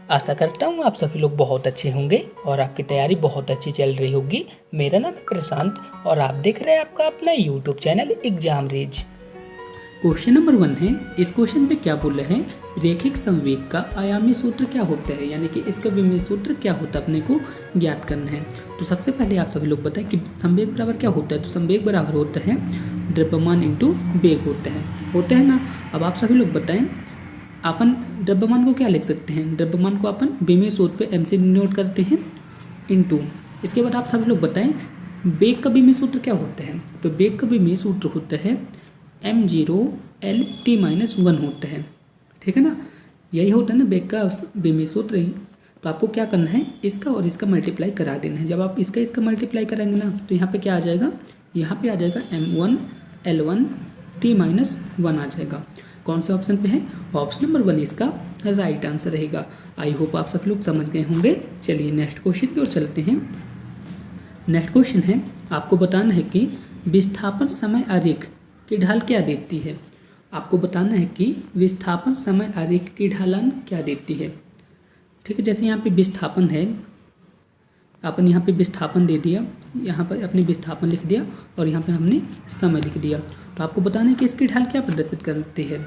आशा करता हूँ आप सभी लोग बहुत अच्छे होंगे और आपकी तैयारी बहुत अच्छी चल रही होगी। मेरा नाम है प्रशांत और आप देख रहे हैं आपका अपना YouTube channel exam raise. Question number 1 है, इस क्वेश्चन पे क्या बोल रहे हैं, रेखिक संवेग का आयामी सूत्र क्या होता है, यानी कि इसका विमेय सूत्र क्या होता है अपने को ज्ञात करना है। तो सबसे पहले आप सभी लोग बताएं कि संवेग बराबर क्या होता है। तो संवेग बराबर होता है द्रव्यमान इंटू वेग होता है ना। अब आप सभी लोग बताएं अपन द्रव्यमान को क्या लिख सकते हैं। द्रव्यमान को अपन विमेय सूत्र पे m से डिनोट करते हैं इंटू। इसके बाद आप सभी लोग बताएं वेग का विमेय सूत्र क्या होता है। तो वेग का विमेय सूत्र होता है m0L_t-1 होता है, ठीक है ना। यही होता है ना वेग का विमेय सूत्र। तो आपको क्या करना है, इसका और इसका मल्टीप्लाई करा देना है। जब आप इसका मल्टीप्लाई करेंगे ना तो यहाँ पे क्या आ जाएगा, यहाँ पे आ जाएगा m1L1t-1 आ जाएगा। कौन से ऑप्शन पे है, ऑप्शन नंबर 1 इसका राइट आंसर रहेगा। आई होप आप सब लोग समझ गए होंगे। चलिए नेक्स्ट क्वेश्चन की ओर चलते हैं। नेक्स्ट क्वेश्चन है, आपको बताना है कि विस्थापन समय आरेख की ढाल क्या देती है। आपको बताना है कि विस्थापन समय आरेख की ढालन क्या देती है, ठीक है। जैसे यहाँ पे विस्थापन है, अपन यहाँ पे विस्थापन दे दिया, यहाँ पर अपने विस्थापन लिख दिया और यहाँ पे हमने समय लिख दिया। तो आपको बताना है कि इसकी ढाल क्या प्रदर्शित करती है।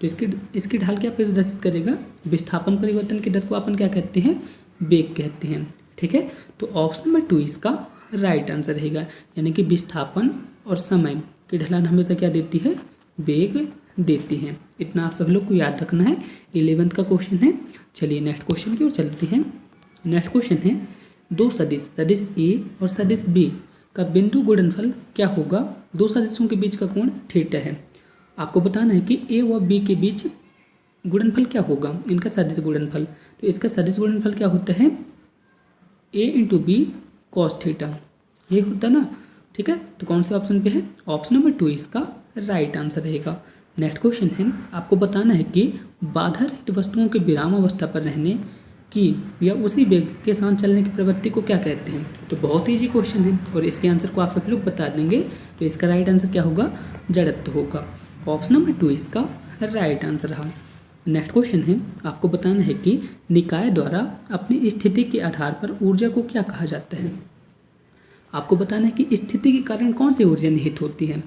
तो इसकी ढाल क्या प्रदर्शित करेगा, विस्थापन परिवर्तन की दर को अपन क्या कहते हैं, वेग कहते हैं, ठीक है। तो ऑप्शन नंबर 2 इसका राइट आंसर रहेगा, यानी कि विस्थापन और समय की ढलान हमेशा क्या देती है, वेग देती है। इतना आप सभी लोग को याद रखना है। 11th का क्वेश्चन है। चलिए नेक्स्ट क्वेश्चन की ओर चलते हैं। नेक्स्ट क्वेश्चन है, दो सदिश ए और सदिश बी का बिंदु गुणनफल क्या होगा। दो सदिशों के बीच का कोण थीटा है। आपको बताना है कि ए व बी के बीच गुणनफल क्या होगा, इनका सदिश गुणनफल। तो इसका सदिश गुणनफल क्या होता है, ए इंटू बी कॉस थीटा, ये होता है ना, ठीक है। तो कौन से ऑप्शन पे है, ऑप्शन नंबर 2 इसका राइट आंसर रहेगा। नेक्स्ट क्वेश्चन है, आपको बताना है कि बाधा रहित वस्तुओं के विराम अवस्था पर रहने की या उसी वेग के साथ चलने की प्रवृत्ति को क्या कहते हैं। तो बहुत ईजी क्वेश्चन है और इसके आंसर को आप सब लोग बता देंगे। तो इसका राइट आंसर क्या होगा, जड़त्व होगा। ऑप्शन नंबर 2 इसका राइट आंसर रहा। नेक्स्ट क्वेश्चन है, आपको बताना है कि निकाय द्वारा अपनी स्थिति के आधार पर ऊर्जा को क्या कहा जाता है। आपको बताना है कि स्थिति के कारण कौन सी ऊर्जा निहित होती है।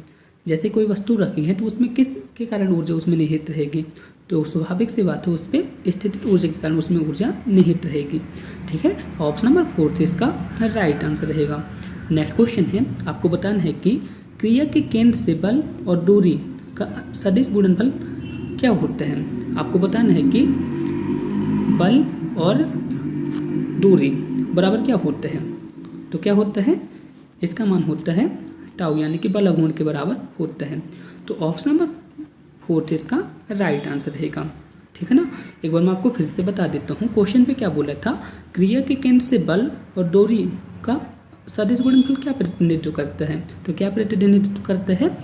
जैसे कोई वस्तु रखी है तो उसमें किस के कारण ऊर्जा उसमें निहित रहेगी। तो स्वाभाविक सी बात है, उस पर स्थितिज ऊर्जा के कारण उसमें ऊर्जा निहित रहेगी, ठीक है। ऑप्शन नंबर 4 इसका राइट आंसर रहेगा। नेक्स्ट क्वेश्चन है, आपको बताना है कि क्रिया के केंद्र से बल और दूरी का सदिश गुणनफल क्या होता है। आपको बताना है कि बल और दूरी बराबर क्या होता है। तो क्या होता है, इसका मान होता है टाउ, यानी कि बल गुण के बराबर होता है। तो ऑप्शन नंबर 4 इसका राइट आंसर रहेगा, ठीक है ना। एक बार मैं आपको फिर से बता देता हूँ, क्वेश्चन पे क्या बोला था, क्रिया के केंद्र से बल और दूरी का सदिश गुणनफल क्या प्रतिनिधित्व करता है। तो क्या प्रतिनिधित्व करता है,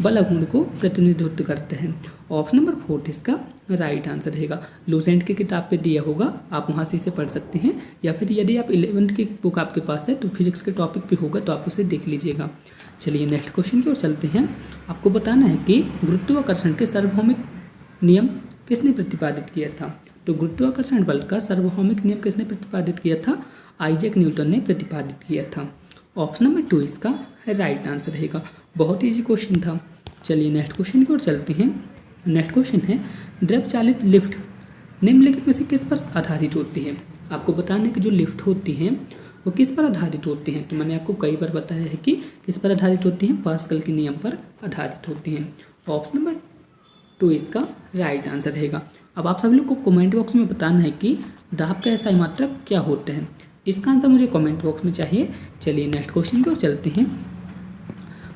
बल गुण को प्रतिनिधित्व करता है। ऑप्शन नंबर 4 इसका राइट आंसर रहेगा। लूसेंट की किताब पे दिया होगा, आप वहाँ से इसे पढ़ सकते हैं, या फिर यदि आप 11th की बुक आपके पास है तो फिजिक्स के टॉपिक पे होगा तो आप उसे देख लीजिएगा। चलिए नेक्स्ट क्वेश्चन की ओर चलते हैं। आपको बताना है कि गुरुत्वाकर्षण के सार्वभौमिक नियम किसने प्रतिपादित किया था। तो गुरुत्वाकर्षण बल का सार्वभौमिक नियम किसने प्रतिपादित किया था, आइजैक न्यूटन ने प्रतिपादित किया था। ऑप्शन नंबर 2 इसका राइट आंसर रहेगा। बहुत ईजी क्वेश्चन था। चलिए नेक्स्ट क्वेश्चन की ओर चलते हैं। नेक्स्ट क्वेश्चन है, द्रव चालित लिफ्ट निम्नलिखित में से किस पर आधारित होती है। आपको बताना है कि जो लिफ्ट होती हैं वो किस पर आधारित होती हैं। तो मैंने आपको कई बार बताया है कि किस पर आधारित होती हैं, पास्कल के नियम पर आधारित होती हैं। ऑप्शन नंबर 2 इसका राइट आंसर रहेगा। अब आप सभी लोग को कमेंट बॉक्स में बताना है कि दाब का एसआई मात्रक क्या होता है। इसका आंसर मुझे कमेंट बॉक्स में चाहिए। चलिए नेक्स्ट क्वेश्चन की ओर चलते हैं।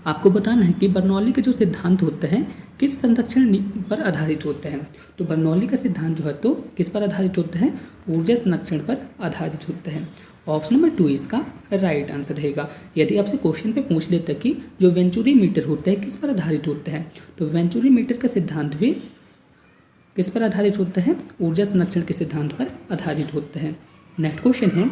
आपको बताना है कि बर्नौली का जो सिद्धांत होता है किस संरक्षण पर आधारित होता है। तो बर्नौली का सिद्धांत जो है तो किस पर आधारित होता है, ऊर्जा संरक्षण पर आधारित होता है। ऑप्शन नंबर 2 इसका राइट आंसर रहेगा। यदि आपसे क्वेश्चन पे पूछ लेता कि जो वेंचुरी मीटर होता है किस पर आधारित होता है, तो वेंचुरी मीटर का सिद्धांत भी किस पर आधारित होता है, ऊर्जा संरक्षण के सिद्धांत पर आधारित होता है। नेक्स्ट क्वेश्चन है,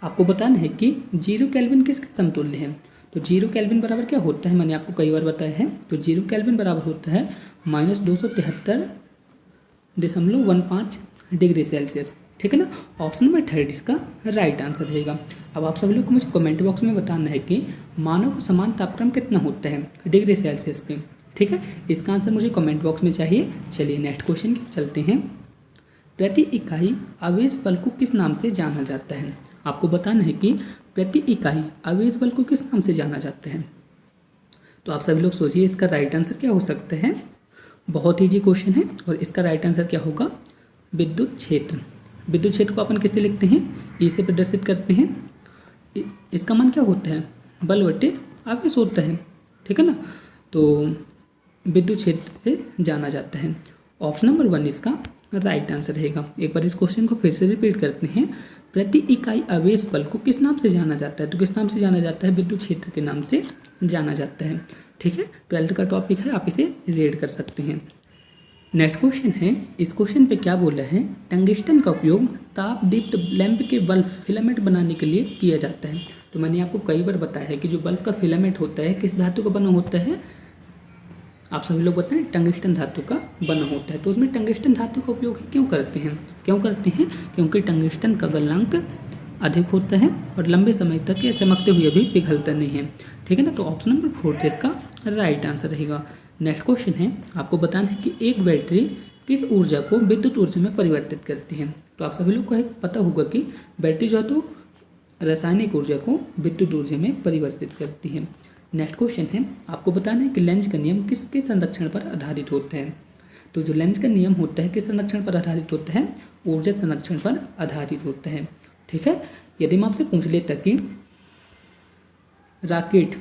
आपको बताना है कि 0 केल्विन किसके समतुल्य है। तो 0 केल्विन बराबर क्या होता है, मैंने आपको कई बार बताया है। तो 0 केल्विन बराबर होता है -273.15 डिग्री सेल्सियस, ठीक है ना। ऑप्शन नंबर थर्ड इसका राइट आंसर रहेगा। अब आप सभी लोग को मुझे कमेंट बॉक्स में बताना है कि मानव का समान तापक्रम कितना होता है डिग्री सेल्सियस पे, ठीक है। इसका आंसर मुझे कमेंट बॉक्स में चाहिए। चलिए नेक्स्ट क्वेश्चन की चलते हैं। प्रति इकाई आवेश बल को किस नाम से जाना जाता है? आपको बताना है कि प्रति इकाई आवेश बल को किस नाम से जाना जाता है। तो आप सभी लोग सोचिए इसका राइट आंसर क्या हो सकता है। बहुत ईजी क्वेश्चन है और इसका राइट आंसर क्या होगा? विद्युत क्षेत्र। विद्युत क्षेत्र को अपन किससे लिखते हैं? ई से प्रदर्शित करते हैं। इसका मान क्या होता है? बल बटे आवेश होता है, ठीक है ना। तो विद्युत क्षेत्र से जाना जाता है। ऑप्शन नंबर 1 इसका राइट आंसर रहेगा। एक बार इस क्वेश्चन को फिर से रिपीट करते हैं। प्रति इकाई आवेश बल को किस नाम से जाना जाता है? तो किस नाम से जाना जाता है? विद्युत क्षेत्र के नाम से जाना जाता है, ठीक है। 12th का टॉपिक है, आप इसे रीड कर सकते हैं। नेक्स्ट क्वेश्चन है, इस क्वेश्चन पे क्या बोला है? टंगस्टन का उपयोग ताप दीप्त लैंप के बल्ब फिलामेंट बनाने के लिए किया जाता है। तो मैंने आपको कई बार बताया है कि जो बल्ब का फिलामेंट होता है किस धातु का बना होता है? आप सभी लोग बताएं, टंगस्टन धातु का बना होता है। तो उसमें टंगस्टन धातु का उपयोग क्यों करते हैं? क्योंकि टंगस्टन का गलनांक अधिक होता है और लंबे समय तक यह चमकते हुए भी पिघलता नहीं है, ठीक है ना। तो ऑप्शन नंबर 4 इसका राइट आंसर रहेगा। नेक्स्ट क्वेश्चन है, आपको बताना है कि एक बैटरी किस ऊर्जा को विद्युत ऊर्जा में परिवर्तित करती है। तो आप सभी लोग को पता होगा कि बैटरी जो है तो रासायनिक ऊर्जा को विद्युत ऊर्जा में परिवर्तित करती है। नेक्स्ट क्वेश्चन है, आपको बताना है कि लेंज का नियम किसके संरक्षण पर आधारित होता है। तो जो लेंज का नियम होता है किस संरक्षण पर आधारित होता है? ऊर्जा संरक्षण पर आधारित होता है, ठीक है। यदि मैं आपसे पूछ लेता कि राकेट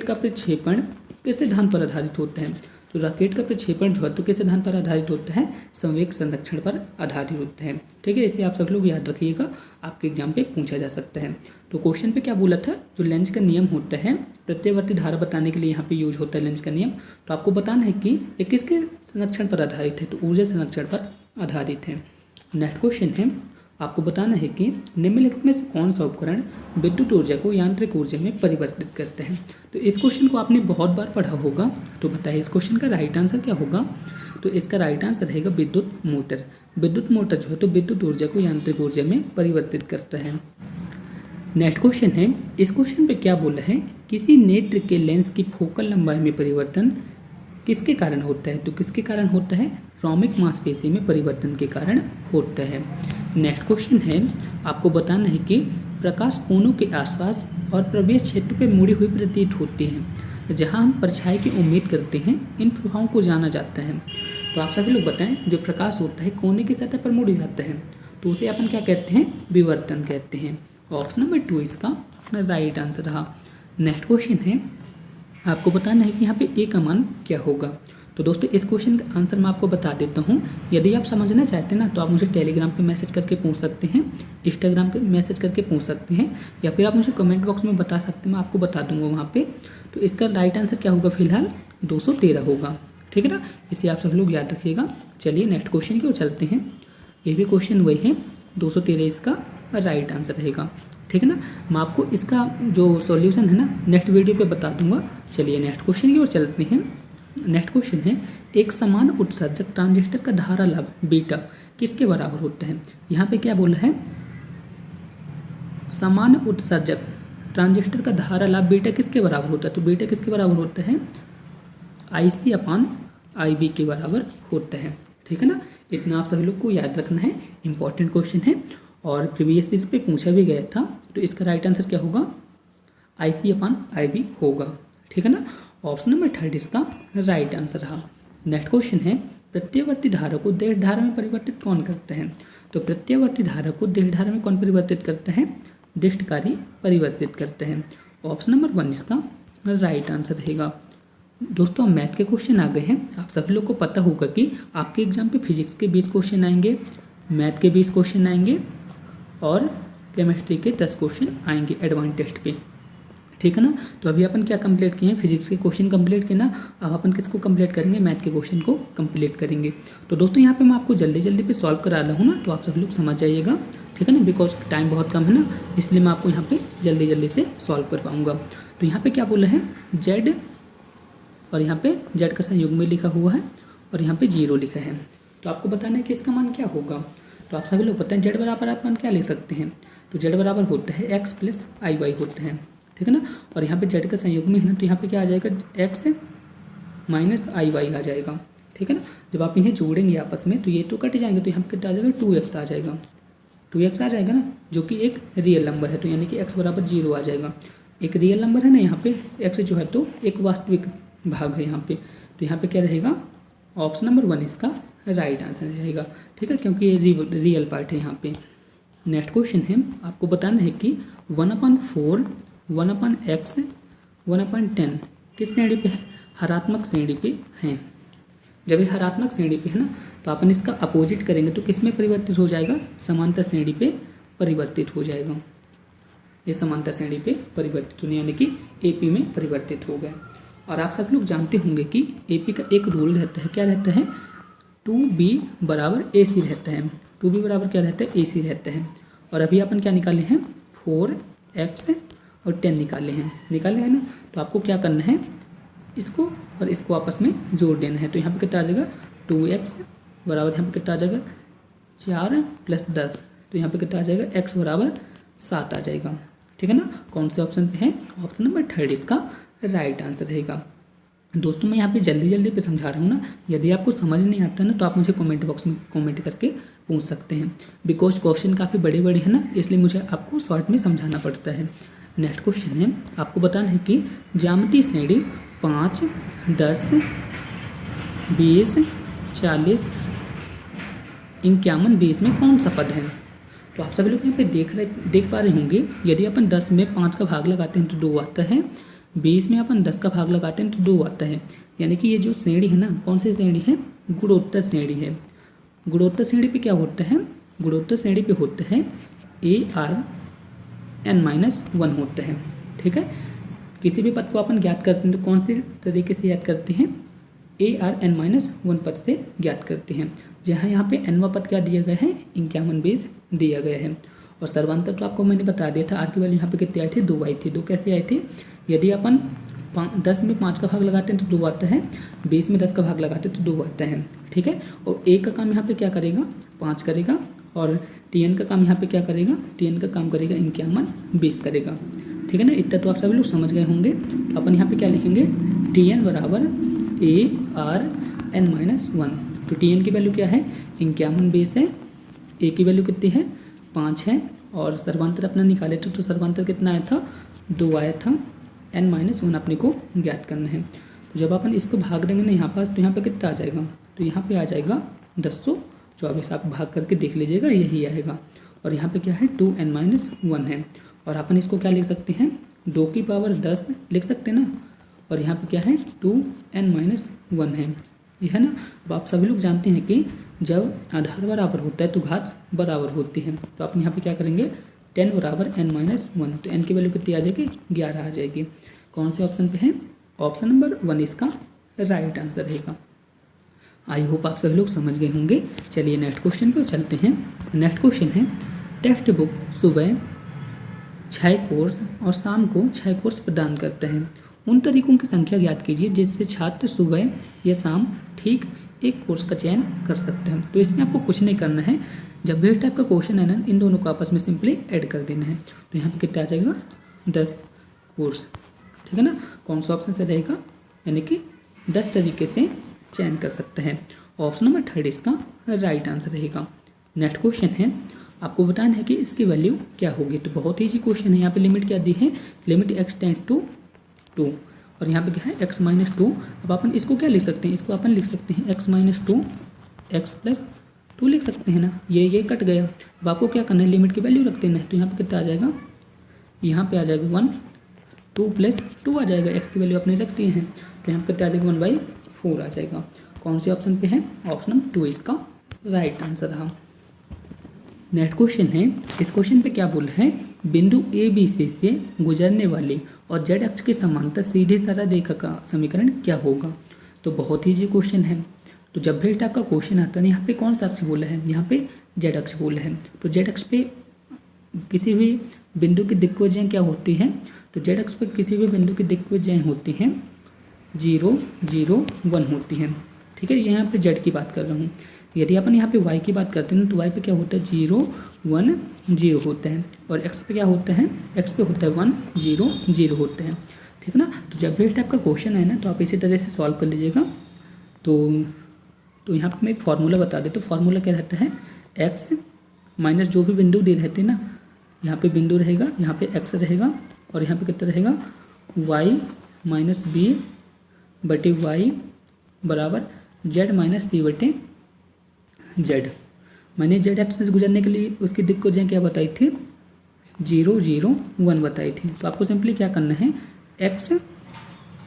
का प्रक्षेपण किस सिद्धांत पर आधारित होता है? तो राकेट का प्रक्षेपण जो है तो किस सिद्धांत पर आधारित होता है? संवेग संरक्षण पर आधारित होता है, ठीक है। इसे आप सब लोग याद रखिएगा, आपके एग्जाम पे पूछा जा सकता है। तो क्वेश्चन पे क्या बोला था? जो लेंज का नियम होता है प्रत्यावर्ती धारा बताने के लिए यहाँ पे यूज होता है लेंज का नियम। तो आपको बताना है कि ये किसके संरक्षण पर आधारित है? तो ऊर्जा संरक्षण पर आधारित है। नेक्स्ट क्वेश्चन है, आपको बताना है कि निम्नलिखित में से कौन सा उपकरण विद्युत ऊर्जा को यांत्रिक ऊर्जा में परिवर्तित करता है। तो इस क्वेश्चन को आपने बहुत बार पढ़ा होगा, तो बताइए इस क्वेश्चन का राइट आंसर क्या होगा? तो इसका राइट आंसर रहेगा विद्युत मोटर। विद्युत मोटर जो है तो विद्युत ऊर्जा को यांत्रिक ऊर्जा में परिवर्तित करता है। नेक्स्ट क्वेश्चन है, इस क्वेश्चन पे क्या बोला है? किसी नेत्र के लेंस की फोकल लंबाई में परिवर्तन किसके कारण होता है? तो किसके कारण होता है? रोमिक मांसपेशी में परिवर्तन के कारण होता है। नेक्स्ट क्वेश्चन है, आपको बताना है कि प्रकाश कोनों के आसपास और प्रवेश क्षेत्र पे मुड़ी हुई प्रतीत होती है। जहां हम परछाई की उम्मीद करते हैं, इन प्रभावों को जाना जाता है। तो आप सभी लोग बताएं, जो प्रकाश होता है कोने की सतह पर मुड़ जाता है तो उसे अपन क्या कहते हैं? विवर्तन कहते हैं। ऑप्शन नंबर 2 इसका राइट आंसर रहा। नेक्स्ट क्वेश्चन है, आपको बताना है कि यहाँ पे ए का मान क्या होगा। तो दोस्तों इस क्वेश्चन का आंसर मैं आपको बता देता हूँ। यदि आप समझना चाहते हैं ना तो आप मुझे टेलीग्राम पे मैसेज करके पूछ सकते हैं, इंस्टाग्राम पे मैसेज करके पूछ सकते हैं, या फिर आप मुझे कमेंट बॉक्स में बता सकते हैं, मैं आपको बता दूंगा वहाँ पे। तो इसका राइट आंसर क्या होगा? फिलहाल 213 होगा, ठीक है ना। इसे आप सब लोग याद रखिएगा। चलिए नेक्स्ट क्वेश्चन की ओर चलते हैं। ये भी क्वेश्चन वही है, 213 इसका राइट आंसर रहेगा, ठीक है ना। मैं आपको इसका जो सॉल्यूशन है ना नेक्स्ट वीडियो पे बता दूंगा। चलिए नेक्स्ट क्वेश्चन की ओर चलते हैं। नेक्स्ट क्वेश्चन है, एक समान उत्सर्जक ट्रांजिस्टर का धारा लाभ बीटा किसके बराबर होता है? यहाँ पे क्या बोला है? समान उत्सर्जक ट्रांजिस्टर का धारा लाभ बीटा किसके बराबर होता है? तो बीटा किसके बराबर होता है? IC/IB के बराबर होता है, ठीक है ना। इतना आप सभी लोग को याद रखना है, इंपॉर्टेंट क्वेश्चन है और प्रीवियस ईयर पे पूछा भी गया था। तो इसका राइट आंसर क्या होगा? IC/IB होगा, ठीक है ना। ऑप्शन नंबर 3 इसका राइट आंसर रहा। नेक्स्ट क्वेश्चन है, प्रत्यावर्ती धारा को दिश धारा में परिवर्तित कौन करता है? तो प्रत्यावर्ती धारा को दिश धारा में कौन परिवर्तित करता है? दिष्टकारी परिवर्तित करता है। ऑप्शन नंबर 1 इसका राइट आंसर रहेगा। दोस्तों मैथ के क्वेश्चन आ गए हैं। आप सभी लोग को पता होगा कि आपके एग्जाम पे फिजिक्स के 20 क्वेश्चन आएंगे, मैथ के 20 क्वेश्चन आएंगे और केमिस्ट्री के 10 क्वेश्चन आएंगे एडवांस टेस्ट पे, ठीक है ना। तो अभी अपन क्या कंप्लीट किए हैं? फिजिक्स के क्वेश्चन कंप्लीट किए ना। अब अपन किसको कंप्लीट करेंगे? मैथ के क्वेश्चन को कंप्लीट करेंगे। तो दोस्तों यहाँ पे मैं आपको जल्दी जल्दी पे सॉल्व करा रहा हूँ ना, तो आप सब लोग समझ जाइएगा, ठीक है ना। बिकॉज टाइम बहुत कम है ना, इसलिए मैं आपको यहाँ पे जल्दी जल्दी से सॉल्व कर पाऊँगा। तो यहाँ पे क्या बोला है? जेड और यहाँ पे जेड का संयुग्म में लिखा हुआ है और यहाँ पे 0 लिखा है। तो आपको बताना है कि इसका मान क्या होगा। तो आप सभी लोग पता है जेड बराबर आप मान क्या ले सकते हैं, तो जेड बराबर होता है एक्स प्लस आई वाई होते हैं, ठीक है ना। और यहाँ पे जेड का संयोग में है ना, तो यहाँ पे क्या आ जाएगा, एक्स माइनस आई वाई आ जाएगा, ठीक है ना। जब आप इन्हें जोड़ेंगे आपस में तो ये तो कट जाएंगे, तो यहाँ पे कितना आ जाएगा, 2x आ जाएगा, 2x आ जाएगा ना, जो कि एक रियल नंबर है, तो यानी कि x बराबर 0 आ जाएगा। एक रियल नंबर है ना यहाँ पे, x जो है तो एक वास्तविक भाग है यहाँ पे, तो यहाँ पे क्या रहेगा, ऑप्शन नंबर 1 इसका राइट आंसर रहेगा, ठीक है, क्योंकि ये रियल पार्ट है यहाँ पे। नेक्स्ट क्वेश्चन है, आपको बताना है कि 1/4 1/x 1/10 किस श्रेणी पे है, हरात्मक श्रेणी पे हैं। जब ये हरात्मक श्रेणी पे है ना, तो अपन इसका अपोजिट करेंगे तो किस में परिवर्तित हो जाएगा, समांतर श्रेणी पे परिवर्तित हो जाएगा। ये समांतर श्रेणी पे परिवर्तित होने यानी कि एपी में परिवर्तित हो गए। और आप सब लोग जानते होंगे कि एपी का एक रूल रहता है, क्या रहता है, 2b बराबर AC रहता है, 2b बराबर क्या रहता है, AC रहता है। और अभी अपन क्या निकाले हैं, 4x और 10 निकाले हैं ना। तो आपको क्या करना है, इसको और इसको आपस में जोड़ देना है। तो यहाँ पे कितना आ जाएगा, 2x बराबर यहाँ पे कितना आ जाएगा, 4 + 10, तो यहाँ पे कितना आ जाएगा, x बराबर 7 आ जाएगा, ठीक है ना। कौन से ऑप्शन पे है, ऑप्शन नंबर 3 इसका राइट आंसर रहेगा। दोस्तों मैं यहाँ पे जल्दी पे समझा रहा हूँ ना, यदि आपको समझ नहीं आता ना तो आप मुझे कमेंट बॉक्स में कमेंट करके पूछ सकते हैं, बिकॉज क्वेश्चन काफ़ी बड़े हैं ना, इसलिए मुझे आपको शॉर्ट में समझाना पड़ता है। नेक्स्ट क्वेश्चन है, आपको बताना है कि ज्यामितीय श्रेणी 5, 10, 20, 40, 51, 20 में कौन सा पद है। तो आप सभी लोग यहाँ पे देख पा रहे होंगे, यदि अपन 10 में 5 का भाग लगाते हैं तो 2 आता है, 20 में अपन 10 का भाग लगाते हैं तो 2 आता है। यानी कि ये जो श्रेणी है ना, कौन सी श्रेणी है, गुणोत्तर श्रेणी है। गुणोत्तर श्रेणी पे क्या होता है, गुणोत्तर श्रेणी पे होता है ARn-1 होता है, ठीक है। किसी भी पद को अपन ज्ञात करते हैं तो कौन से तरीके से याद करते हैं, ARn-1 पद से ज्ञात करते हैं, जहाँ यहाँ पे nवा पद क्या दिया गया है, 51 बेस दिया गया है। और सर्वांतर तो आपको मैंने बता दिया था, आर की वैल्यू यहाँ पे कितने आए थे, 2 आई थे। 2 कैसे आए थे, यदि अपन 10 में 5 का भाग लगाते हैं तो 2 आता है, 20 में 10 का भाग लगाते हैं तो 2 आता है, ठीक है। और ए का काम यहाँ पे क्या करेगा, 5 करेगा, और TN का काम यहाँ पे क्या करेगा, TN का काम करेगा 51 20 करेगा, ठीक है ना। इतना तो आप सभी लोग समझ गए होंगे। तो अपन यहाँ पे क्या लिखेंगे, TN बराबर ARn-1। तो TN की वैल्यू क्या है, 51 बेस है, ए की वैल्यू कितनी है, 5 है, और सर्वांतर अपना निकाले थे तो सर्वांतर कितना आया था, 2 आया था, n-1 अपने को ज्ञात करना है। तो जब अपन इसको भाग देंगे ना यहाँ पास, तो यहाँ पे कितना आ जाएगा, तो यहाँ पे आ जाएगा 1024। आप भाग करके देख लीजिएगा, यही आएगा। और यहाँ पे क्या है, 2n-1 है, और अपन इसको क्या लिख सकते हैं, 2 की पावर 10 लिख सकते हैं ना। और यहाँ पे क्या है, 2n-1 है, ये है ना। अब आप सभी लोग जानते हैं कि जब आधार बराबर होता है तो घात बराबर होती है। तो आप यहाँ पे क्या करेंगे, 10 बराबर n-1, तो n की वैल्यू कितनी आ जाएगी, 11 आ जाएगी। कौन से ऑप्शन पे है, ऑप्शन नंबर 1 इसका राइट आंसर रहेगा। आई होप आप सभी लोग समझ गए होंगे। चलिए नेक्स्ट क्वेश्चन पर चलते हैं। नेक्स्ट क्वेश्चन है, टेक्स्ट बुक सुबह 6 कोर्स और शाम को 6 कोर्स प्रदान करता है। उन तरीकों की संख्या ज्ञात कीजिए जिससे छात्र सुबह या शाम ठीक एक कोर्स का चयन कर सकते हैं। तो इसमें आपको कुछ नहीं करना है, जब भी इस टाइप का क्वेश्चन है ना, इन दोनों को आपस में सिंपली ऐड कर देना है। तो यहाँ पे कितना आ जाएगा, 10 कोर्स, ठीक है ना। कौन सा ऑप्शन से रहेगा, यानी कि 10 तरीके से चयन कर सकते हैं। ऑप्शन नंबर 3 इसका राइट आंसर रहेगा। नेक्स्ट क्वेश्चन है, आपको बताना है कि इसकी वैल्यू क्या होगी। तो बहुत ईजी क्वेश्चन है, यहाँ पे लिमिट क्या दी है, लिमिट x टेंड टू 2, और यहाँ पे क्या है x - 2। अब अपन इसको क्या लिख सकते हैं, इसको अपन लिख सकते हैं x - 2 x + 2 लिख सकते हैं ना, ये कट गया। अब आपको क्या करना है, लिमिट की वैल्यू रख देना है। तो यहाँ पे कितना आ जाएगा, यहाँ पे आ जाएगा 1, 2 + 2 आ जाएगा, x की वैल्यू अपने रख दी है, तो यहाँ पे कितना आ जाएगा, 1/4 आ जाएगा। कौन से ऑप्शन पे है, ऑप्शन नंबर 2 इसका राइट आंसर रहा। नेक्स्ट क्वेश्चन है, इस क्वेश्चन पे क्या बोला है, बिंदु ABC से गुजरने वाली और z अक्ष के समांतर सीधी सरल रेखा का समीकरण क्या होगा। तो बहुत ही इजी क्वेश्चन है। तो जब भी इस टाइप का क्वेश्चन आता है, यहाँ पे कौन सा अक्ष बोला है, यहाँ पे z अक्ष बोला है। तो z अक्ष पे किसी भी बिंदु की दिक्भुजाएं क्या होती हैं, तो z अक्ष पे किसी भी बिंदु की दिक्भुजाएं होती हैं 0, 0, 1 होती हैं, ठीक है। यहाँ पे z की बात कर रहा हूँ। यदि अपन यहाँ पे y की बात करते हैं ना तो y पे क्या होता है 0 1 0 होता है, और x पे क्या होता है, x पे होता है 1 0 0 होता है, ठीक है ना। तो जब भी इस टाइप का क्वेश्चन है ना तो आप इसी तरह से सॉल्व कर लीजिएगा। तो यहाँ पे मैं एक फार्मूला बता देता हूँ। फार्मूला क्या रहता है, x माइनस जो भी बिंदु दे रहते हैं ना, यहाँ पे बिंदु रहेगा, यहाँ पे x रहेगा, और यहाँ पे कितना रहेगा y माइनस बी बटे वाई बराबर z माइनस सी बटे z। मैंने जेड एक्स से गुजरने के लिए उसकी दिक्कतें क्या बताई थी, 0 0 1 बताई थी। तो आपको सिंपली क्या करना है, x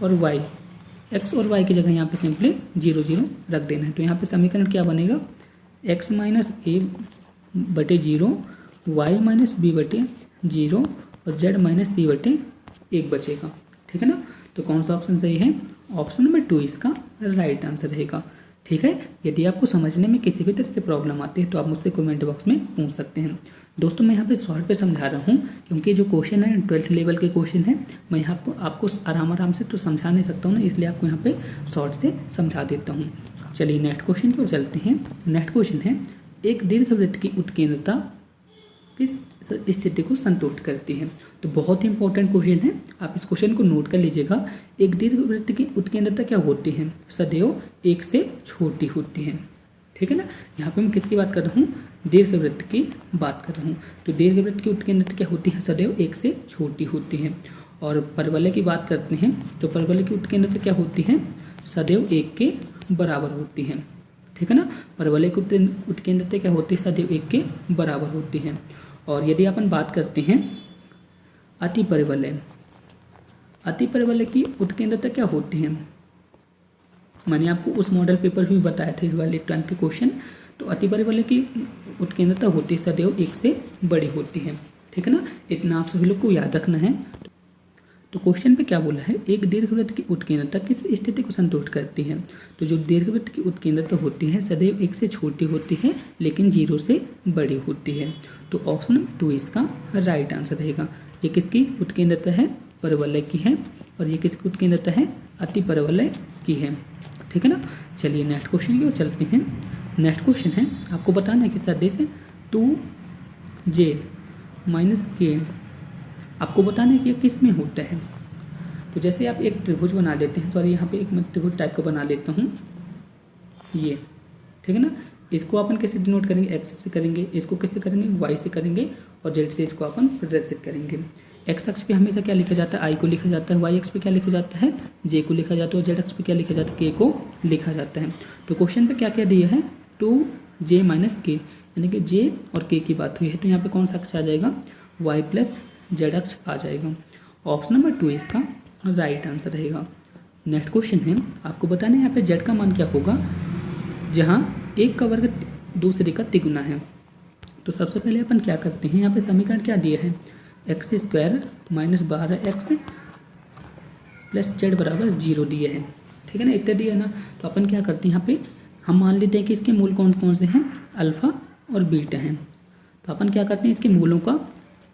और y की जगह यहाँ पे सिंपली 0 0 रख देना है। तो यहाँ पे समीकरण क्या बनेगा, x माइनस ए बटे 0 y माइनस बी बटे 0 और z माइनस सी बटे 1 बचेगा, ठीक है ना। तो कौन सा ऑप्शन सही है, ऑप्शन नंबर 2 इसका राइट आंसर रहेगा, ठीक है। यदि आपको समझने में किसी भी तरह की प्रॉब्लम आती है तो आप मुझसे कमेंट बॉक्स में पूछ सकते हैं। दोस्तों मैं यहाँ पे शॉर्ट पे समझा रहा हूँ क्योंकि जो क्वेश्चन है 12th लेवल के क्वेश्चन है, मैं यहाँ आपको आराम से तो समझा नहीं सकता हूँ ना, इसलिए आपको यहाँ पे शॉर्ट से समझा देता हूँ। चलिए नेक्स्ट क्वेश्चन की ओर चलते हैं। नेक्स्ट क्वेश्चन है, एक दीर्घवृत्त की उत्केंद्रता किस स्थिति को संतुष्ट करती है। तो बहुत ही इंपॉर्टेंट क्वेश्चन है, आप इस क्वेश्चन को नोट कर लीजिएगा। एक दीर्घवृत्त की उत्केंद्रता क्या होती है, सदैव 1 से छोटी होती है, ठीक है ना। यहाँ पे मैं किसकी बात कर रहा हूँ, दीर्घवृत्त की बात कर रहा हूँ। तो दीर्घवृत्त की उत्केंद्रता क्या होती है, सदैव 1 से छोटी होती है। और परवलय की बात करते हैं तो परवलय की उत्केंद्रता क्या होती है, सदैव 1 के बराबर होती है, ठीक है ना। परवलय की उत्केंद्रता क्या होती है, सदैव 1 के बराबर होती है। और यदि अपन बात करते हैं अतिपरवलय की उत्केंद्रता क्या होती है, मैंने आपको उस मॉडल पेपर में भी बताया था इस वाले टाइम के क्वेश्चन। तो अतिपरवलय की उत्केंद्रता होती है सदैव 1 से बड़ी होती है, ठीक है ना। इतना आप सभी लोग को याद रखना है। तो क्वेश्चन पे क्या बोला है, एक दीर्घवृत्त की उत्केंद्रता किस स्थिति को संतुष्ट करती है। तो जो दीर्घवृत्त की उत्केंद्रता होती है सदैव 1 से छोटी होती है लेकिन 0 से बड़ी होती है। तो ऑप्शन नंबर 2 इसका राइट आंसर रहेगा। ये किसकी उत्केंद्रता है, परवलय की है, और ये किसकी उत्केंद्रता है, अतिपरवलय की है, ठीक है ना। चलिए नेक्स्ट क्वेश्चन की ओर चलते हैं। नेक्स्ट क्वेश्चन है, आपको बताना है कि सदिश 2j माइनस के आपको बताना है कि ये किस में होता है। तो जैसे आप एक त्रिभुज बना लेते हैं, सॉरी यहाँ पे एक मैं त्रिभुज टाइप का बना लेता हूँ ये, ठीक है ना। इसको अपन कैसे डिनोट करेंगे, एक्स से करेंगे, इसको कैसे करेंगे, वाई से करेंगे, और जेड से इसको अपन प्रदर्शित करेंगे। एक्स अक्ष पे हमेशा क्या लिखा जाता है, आई को लिखा जाता है, वाई अक्ष पे क्या लिखा जाता है, जे को लिखा जाता है, और जेड अक्ष पे क्या लिखा जाता है, के को लिखा जाता है। तो क्वेश्चन पे क्या क्या दिया है, 2j माइनस के, यानी कि जे और के की बात हुई है। तो यहाँ पे कौन सा अक्ष आ जाएगा, वाई प्लस जेड अक्ष आ जाएगा। ऑप्शन नंबर 2 इसका राइट आंसर रहेगा। नेक्स्ट क्वेश्चन है, आपको बताना है यहाँ पे जेड का मान क्या होगा जहाँ एक का वर्ग दूसरे का तिगुना है। तो सबसे पहले अपन क्या करते हैं, यहाँ पे समीकरण क्या दिया है, x² minus 12x plus Z बराबर 0 दिया है, ठीक है ना, इतना दिया है ना। तो अपन क्या करते हैं, यहाँ पे हम मान लेते हैं कि इसके मूल कौन कौन से हैं, अल्फा और बीटा हैं। तो अपन क्या करते हैं, इसके मूलों का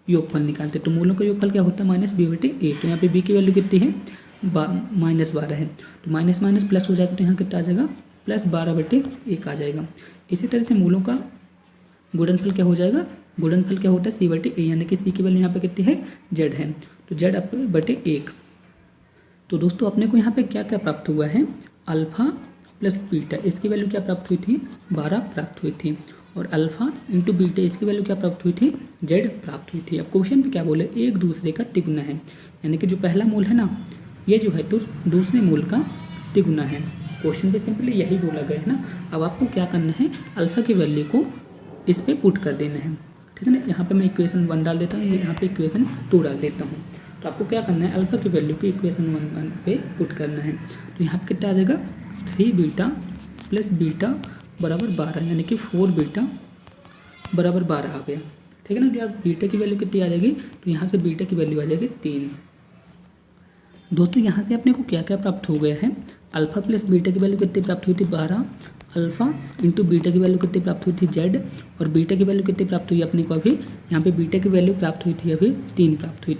योगफल निकालते हैं। तो मूलों का योगफल क्या होता है, -b/a। तो यहाँ पे b की वैल्यू कितनी है, -12 है। तो माइनस माइनस प्लस हो जाएगा, तो यहाँ कितना आ जाएगा, +12/1 आ जाएगा। इसी तरह से मूलों का गुणनफल क्या हो जाएगा, गुणनफल क्या होता है, c/a, यानी कि c की वैल्यू यहाँ पे कितनी है, z है, तो z/1। तो दोस्तों अपने को यहाँ पे क्या क्या प्राप्त हुआ है, अल्फा प्लस बीटा, इसकी वैल्यू क्या प्राप्त हुई थी, 12 प्राप्त हुई थी, और अल्फा इंटू बीटा इसकी वैल्यू क्या प्राप्त हुई थी, जेड प्राप्त हुई थी। अब क्वेश्चन पे क्या बोले, एक दूसरे का तिगुना है, यानी कि जो पहला मूल है ना, ये जो है तो दूसरे मूल का तिगुना है। क्वेश्चन पे सिंपली यही बोला गया है ना। अब आपको क्या करना है, अल्फा की वैल्यू को इस पे पुट कर देना है, ठीक है ना। यहाँ पे मैं इक्वेशन 1 डाल देता हूँ, यहाँ पे इक्वेशन 2 डाल देता हूँ। तो आपको क्या करना है, अल्फा की वैल्यू को इक्वेशन 1 पे पुट करना है। तो यहाँ पे कितना आ जाएगा, 3β प्लस बीटा बराबर 12, यानी कि 4β बराबर 12 आ गया, ठीक है ना। तो यार बीटा की वैल्यू कितनी आ जाएगी, तो यहाँ से बीटा की वैल्यू आ जाएगी 3। दोस्तों यहाँ से अपने को क्या क्या प्राप्त हो गया है, अल्फा प्लस बीटा की वैल्यू कितनी प्राप्त हुई थी, 12, अल्फा इंटू बीटा की वैल्यू कितनी प्राप्त हुई थी, जेड, और बीटा की वैल्यू कितनी प्राप्त हुई अपने को, अभी यहाँ पे बीटा की वैल्यू प्राप्त हुई थी, अभी 3 प्राप्त हुई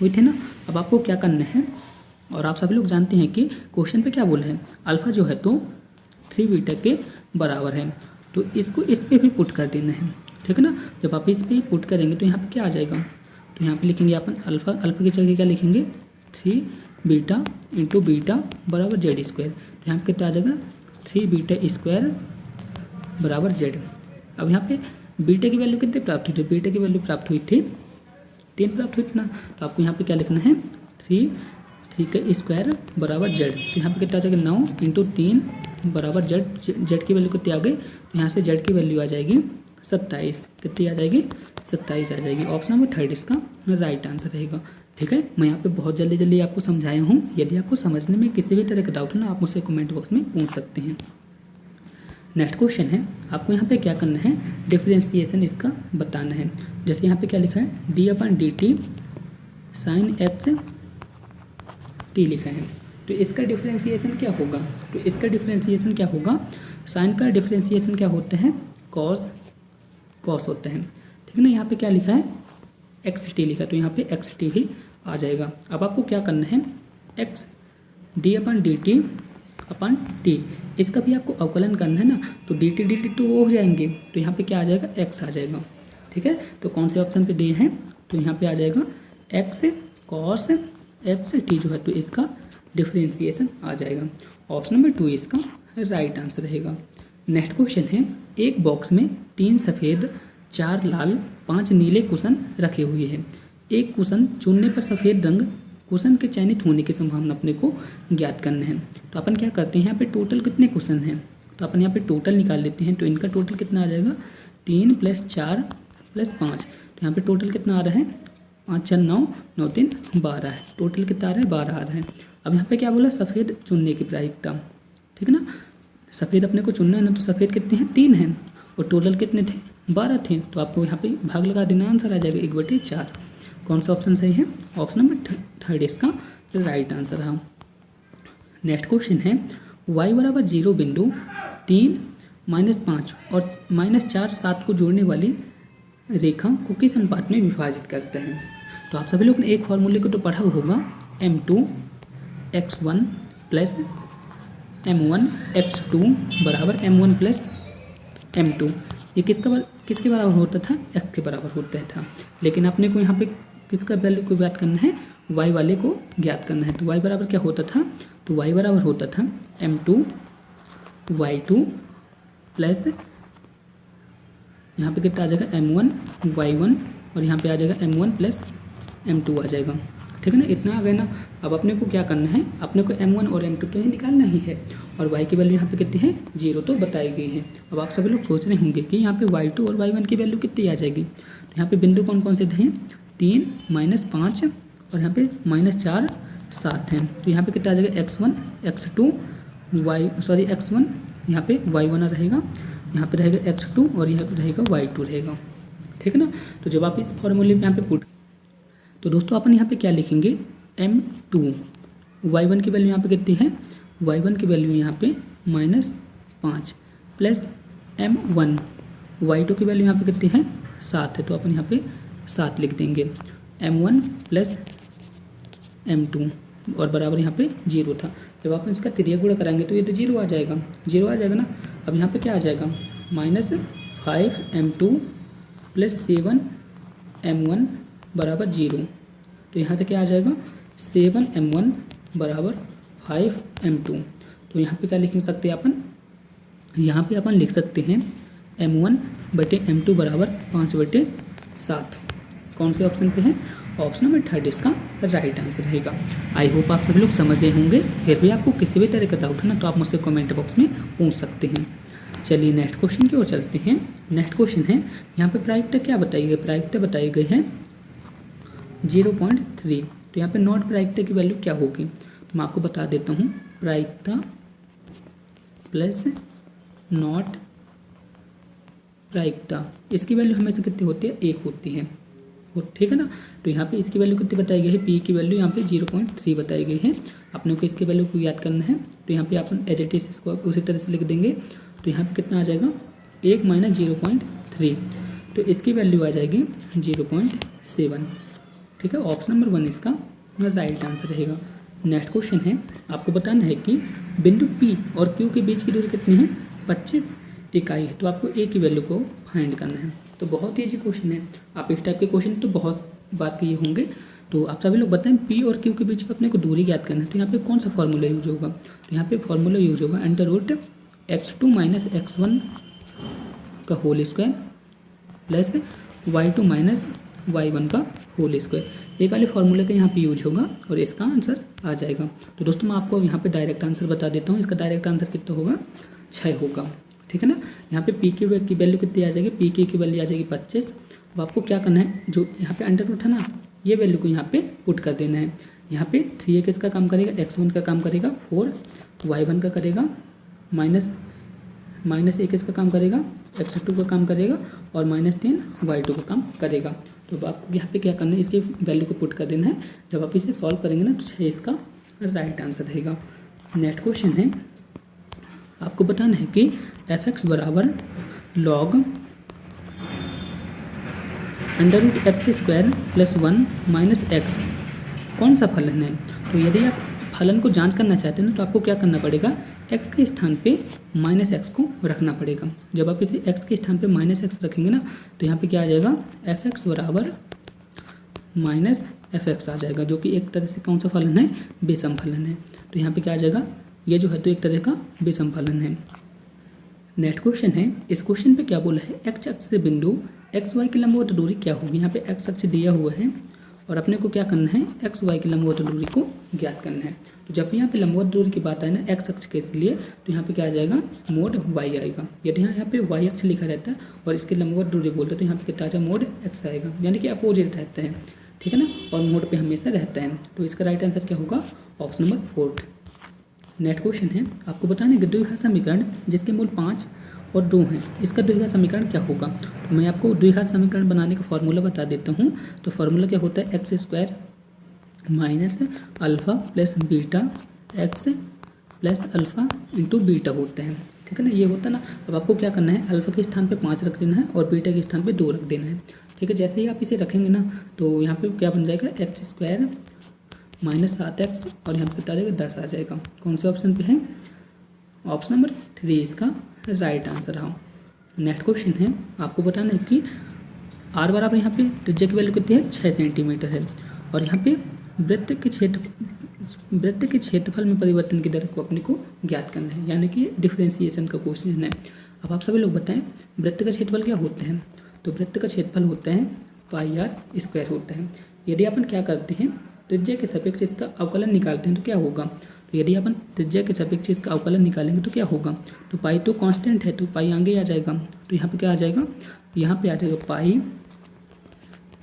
थी ना। अब आपको क्या करना है, और आप सभी लोग जानते हैं कि क्वेश्चन पे क्या बोला है, अल्फा जो है तो 3β के बराबर है, तो इसको इस पे भी पुट कर देना है, ठीक है ना। जब आप इस पे पुट करेंगे तो यहाँ पे क्या आ जाएगा, तो यहाँ पे लिखेंगे अपन अल्फ़ा, अल्फ़ा की जगह क्या लिखेंगे 3 बीटा इंटू बीटा बराबर जेड स्क्वायर। तो यहाँ पे कितना आ जाएगा 3 बीटा स्क्वायर बराबर जेड। अब यहाँ पे बीटा की वैल्यू कितनी प्राप्त हुई थी, बीटा की वैल्यू प्राप्त हुई थी 3 प्राप्त हुई थी ना। तो आपको यहाँ पे क्या लिखना है 3 का स्क्वायर बराबर जेड। तो यहाँ पे कितना आ जाएगा 9 इंटू 3 बराबर जेड। जेड की वैल्यू कितनी आ गई, तो यहाँ से जेड की वैल्यू आ जाएगी 27। कितनी आ जाएगी 27 आ जाएगी। ऑप्शन नंबर 3 इसका राइट आंसर रहेगा। ठीक है, मैं यहाँ पे बहुत जल्दी जल्दी आपको समझाया हूँ। यदि आपको समझने में किसी भी तरह का डाउट है ना, आप मुझसे कमेंट बॉक्स में पूछ सकते हैं। नेक्स्ट क्वेश्चन है, आपको यहाँ पे क्या करना है, डिफरेंशिएशन इसका बताना है। जैसे यहाँ पे क्या लिखा है d/dt साइन एक्स टी लिखा है। तो इसका डिफरेंशिएशन क्या होगा, तो इसका डिफरेंशिएशन क्या होगा, साइन का डिफरेंशिएशन क्या होता है कॉस होता है, ठीक है ना। यहाँ पे क्या लिखा है एक्स टी लिखा है, तो यहाँ पे एक्स टी भी आ जाएगा। अब आपको क्या करना है एक्स d/dt अपन टी, इसका भी आपको अवकलन करना है ना। तो dt तो वो हो जाएंगे, तो यहाँ पे क्या आ जाएगा x आ जाएगा। ठीक है, तो कौन से ऑप्शन पे डी है, तो यहाँ पे आ जाएगा x cos x t जो है, तो इसका डिफरेंशिएशन आ जाएगा। ऑप्शन नंबर 2 इसका राइट आंसर रहेगा। नेक्स्ट क्वेश्चन है, एक बॉक्स में 3 सफ़ेद 4 लाल 5 नीले कुशन रखे हुए हैं। एक कुशन चुनने पर सफ़ेद रंग कुशन के चयनित होने की संभावना अपने को ज्ञात करना है। तो अपन क्या करते हैं, यहाँ पे टोटल कितने कुशन हैं, तो अपन यहाँ पे टोटल निकाल लेते हैं। तो इनका टोटल कितना आ जाएगा 3 + 4 + 5। तो यहाँ पे टोटल कितना आ रहा है 5 4 9 9 3 12 है। टोटल कितना आ रहा है 12 आ रहा है। अब यहाँ पे क्या बोला सफ़ेद चुनने की प्रायिकता, ठीक है ना। सफ़ेद अपने को चुनना है ना, तो सफ़ेद कितने हैं 3 हैं और टोटल कितने थे 12 थे। तो आपको यहाँ पे भाग लगा देना, आंसर आ जाएगा 1/4। कौन सा ऑप्शन सही है, ऑप्शन नंबर 3 इसका राइट आंसर रहा। नेक्स्ट क्वेश्चन है, y = 0 बिंदु 3 - 5 और -4 7 को जोड़ने वाली रेखा को किस अनुपात में विभाजित करता है। तो आप सभी लोग ने एक फॉर्मूले को तो पढ़ा होगा m2 x1 + m1 x2 बराबर m1 + m2। ये किसके बराबर होता था, x के बराबर होता था। लेकिन अपने को यहाँ पे किसका वैल्यू को ज्ञात करना है, y वाले को ज्ञात करना है। तो y बराबर क्या होता था, तो y बराबर होता था m2 y2 प्लस यहाँ पे कितना आ जाएगा m1 y1 और यहाँ पे आ जाएगा m1 + m2 आ जाएगा। ठीक है ना, इतना आ गया ना। अब अपने को क्या करना है, अपने को m1 और m2 तो ही निकालना ही है और y की वैल्यू यहाँ पे कितनी है 0 तो बताई गई है। अब आप सभी लोग सोच रहे होंगे कि यहाँ पे y2 और y1 की वैल्यू कितनी आ जाएगी। तो यहाँ पे बिंदु कौन कौन से थे 3 - 5 और यहाँ पे -4 7 हैं। तो यहाँ पे कितना आ जाएगा x1 x2 x1 यहाँ पे y1 रहेगा, यहाँ पे रहेगा x2 और यहाँ पे रहेगा y2 रहेगा। ठीक है ना। तो जब आप इस फॉर्मूले में यहाँ पे पुट, तो दोस्तों अपन यहाँ पे क्या लिखेंगे m2 y1 की वैल्यू यहाँ पे कितनी है, y1 की वैल्यू यहाँ पे -5 प्लस m1 y2 की वैल्यू यहाँ पे कितनी है 7 है। तो अपन यहाँ पे 7 लिख देंगे, m1 + m2 और बराबर यहाँ पे 0 था। जब आप इसका तिरिया गुणा कराएंगे तो ये तो 0 आ जाएगा, 0 आ जाएगा ना। अब यहाँ पे क्या आ जाएगा -5m2 + 7m1 बराबर 0। तो यहाँ से क्या आ जाएगा 7m1 बराबर 5m2। तो यहाँ पे क्या लिख सकते हैं अपन, यहाँ पे अपन लिख सकते हैं m1/m2 बराबर 5/7। कौन से ऑप्शन पे है, ऑप्शन नंबर 3 इसका राइट आंसर रहेगा। आई होप आप सभी लोग समझ गए होंगे। फिर भी आपको किसी भी तरह का डाउट है ना, तो आप मुझसे कमेंट बॉक्स में पूछ सकते हैं। चलिए नेक्स्ट क्वेश्चन की ओर चलते हैं। नेक्स्ट क्वेश्चन है, यहाँ पे प्रायिकता क्या बताई गई, प्रायिकता बताई गई है 0.3। तो यहाँ पे नॉट प्रायिकता की वैल्यू क्या होगी, तो मैं आपको बता देता हूँ। प्रायिकता प्लस नॉट प्रायिकता, इसकी वैल्यू हमेशा कितनी होती है 1 होती है, ठीक है ना। तो यहाँ पे इसकी वैल्यू कितनी बताई गई है, पी की वैल्यू यहाँ पे 0.3 बताई गई है। अपने को इसकी वैल्यू को याद करना है, तो यहाँ पे अपन एज इट इज इसको उसी तरह से लिख देंगे। तो यहाँ पे कितना आ जाएगा 1 - 0.3, तो इसकी वैल्यू आ जाएगी 0.7। ठीक है, ऑप्शन नंबर 1 इसका राइट आंसर रहेगा। नेक्स्ट क्वेश्चन है, आपको बताना है कि बिंदु P और Q के बीच की दूरी कितनी है 25 इकाई है, तो आपको ए की वैल्यू को फाइंड करना है। तो बहुत ईजी क्वेश्चन है, आप इस टाइप के क्वेश्चन तो बहुत बार किए होंगे। तो आप सभी लोग बताएं पी और क्यू के बीच का अपने को दूरी ज्ञात करना है, तो यहाँ पे कौन सा फॉर्मूला यूज होगा? तो यहाँ पे फॉर्मूला यूज होगा √x2 - x1 का whole square plus y2 - y1 का होल स्क्वायर। ये वाले फॉर्मूले का यहाँ पे यूज होगा और इसका आंसर आ जाएगा। तो दोस्तों मैं आपको यहाँ पे डायरेक्ट आंसर बता देता हूँ, इसका डायरेक्ट आंसर कितना होगा? 6 होगा, ठीक है ना। यहाँ पे पी की वैल्यू कितनी आ जाएगी? पी की वैल्यू आ जाएगी 25। अब आपको क्या करना है, जो यहाँ पे अंडर रूट है ना, ये वैल्यू को यहाँ पे पुट कर देना है। यहाँ पे 3 किसका काम करेगा? x1 का काम करेगा, 4 y1 का करेगा, माइनस एक इसका काम करेगा, x2 का काम करेगा और -10 y2 का काम करेगा। तो अब आपको यहाँ पे क्या करना है, इसके वैल्यू को पुट कर देना है। जब आप इसे सॉल्व करेंगे ना तो 6 इसका राइट आंसर रहेगा। नेक्स्ट क्वेश्चन है, आपको बताना है कि f(x) बराबर log √x² + 1 - x कौन सा फलन है? तो यदि आप फलन को जांच करना चाहते हैं ना तो आपको क्या करना पड़ेगा? x के स्थान पे -x को रखना पड़ेगा। जब आप इसे x के स्थान पे -x रखेंगे ना तो यहाँ पे क्या आ जाएगा? f(x) बराबर -f(x) आ जाएगा, जो कि एक तरह से कौन सा फलन है? विषम फलन है। तो यहाँ पे क्या आ जाएगा? ये जो है तो एक तरह का विषम फलन है। नेक्स्ट क्वेश्चन है, इस क्वेश्चन पे क्या बोला है? x अक्ष से बिंदु xy की लंबवत दूरी क्या होगी? यहाँ पे x अक्ष दिया हुआ है और अपने को क्या करना है? xy की लंबवत दूरी को ज्ञात करना है। तो जब यहाँ पे लंबवत दूरी की बात आए ना x अक्ष के लिए, तो यहाँ पे क्या आ जाएगा? मोड y आएगा। यदि यहाँ पे y अक्ष लिखा रहता है और इसकी लंबवत दूरी बोलते हैं तो यहाँ पे कितना आ जाएगा? मोड x आएगा, यानी कि अपोजिट रहता है, ठीक है ना, और मोड पे हमेशा रहता है। तो इसका राइट आंसर क्या होगा? Option number 4। नेक्स्ट क्वेश्चन है, आपको बताना है कि द्विघात समीकरण जिसके मूल 5 और 2 हैं, इसका द्विघात समीकरण क्या होगा? तो मैं आपको द्विघात समीकरण बनाने का फॉर्मूला बता देता हूँ। तो फॉर्मूला क्या होता है? x² - alpha plus beta x plus alpha into beta होते हैं, ठीक है ना, ये होता है ना। अब आपको क्या करना है? अल्फ़ा के स्थान पे 5 रख देना है और बीटा के स्थान पे 2 रख देना है, ठीक है। जैसे ही आप इसे रखेंगे ना तो यहाँ पे क्या बन जाएगा? x² - 7x और यहाँ पे कितना आ जाएगा? 10 आ जाएगा। कौन से ऑप्शन पे है? ऑप्शन नंबर 3 इसका राइट आंसर है। नेक्स्ट क्वेश्चन है, आपको बताना है कि r बराबर यहाँ पे त्रिज्या की वैल्यू कितनी है? 6 सेंटीमीटर है और यहाँ पे वृत्त के क्षेत्रफल में परिवर्तन की दर को अपने को ज्ञात करना है, यानी कि डिफरेंशिएशन का क्वेश्चन है। अब आप सभी लोग बताएं वृत्त का क्षेत्रफल क्या होता है? तो वृत्त का क्षेत्रफल होता है πr² होता है। यदि अपन क्या करते हैं? त्रिज्या के सापेक्ष इसका अवकलन निकालते हैं तो क्या होगा? तो यदि अपन त्रिज्या के सापेक्ष इसका अवकलन निकालेंगे तो क्या होगा? तो पाई तो कांस्टेंट है तो पाई आगे आ जाएगा, तो यहाँ पे क्या आ जाएगा? यहाँ पे आ जाएगा पाई